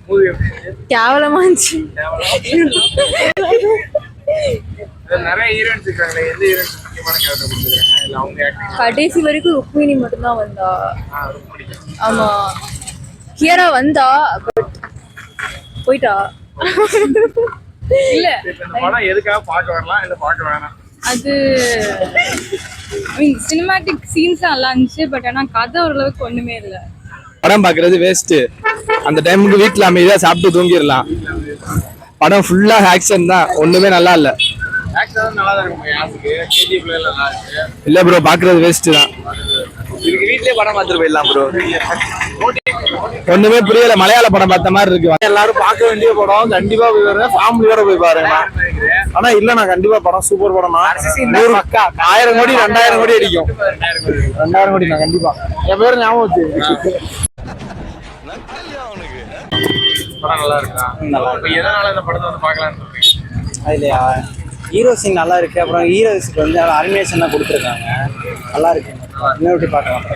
Movie கேவலமா இருந்துச்சு. நிறைய ஹீரோயின்ஸ் இருக்காங்களே, எந்த ஹீரோயின்ஸ் முக்கியமான கேரக்டர் கொடுத்துருக்காங்க? இல்ல அவங்க ஆக்டிங் கடைசி வரைக்கும் ருக்மிணி மட்டும்தான் வந்தா. ஆமா, கியரா வந்தா, பட் போயிட்டா. இல்ல இந்த படம் எதுக்காக பார்க்க வரலாம் இல்ல பார்க்க வேணாம்? அது மீன் சினிமாட்டிக் சீன்ஸ் நல்லா இருந்துச்சு, பட் ஆனா கதை ஓரளவுக்கு ஒண்ணுமே இல்லை. படம் பாக்குறது வேஸ்ட். அந்த டைமுக்கு வீட்டுல அமைதியா சாப்பிட்டு தூங்கிடலாம். படம் ஃபுல்லா ஆக்ஷன் தான், ஒண்ணுமே நல்லா இல்ல. ஆக்சுவலா நல்லா தான் இருக்கும். யாருக்கு கேஜிஎஃப்ல நல்லா இருக்கு. இல்ல ப்ரோ, பாக்குறது வேஸ்ட் தான். இதுக்கு வீட்லயே படம் பார்த்துட்டு போயிடலாம் ப்ரோ. ஒண்ணுமே புரியல, மலையாள படம் பார்த்த மாதிரி இருக்கு. எல்லாரும் பார்க்க வேண்டிய படம், கண்டிப்பா போய் பாருங்க, ஃபேமிலியோட போய் பாருங்க. ஆனா இல்ல, நான் கண்டிப்பா படம் சூப்பர் படம் தான். 1000 கோடி 2000 கோடி அடிக்கும். 2000 கோடி நான் கண்டிப்பா. என் பேரு ஞாபகம் வச்சு. படம் நல்லா இருக்கா? நல்லா இருக்கு. எதனால இந்த படத்தை வந்து பார்க்கலாம்னு சொல்றீங்க? அதுலையா ஹீரோ சீன் நல்லா இருக்கு. அப்புறம் ஹீரோஸ்க்கு வந்து அனிமேஷன் தான் கொடுத்துருக்காங்க, நல்லா இருக்கு. இன்னொரு பார்க்கலாம்.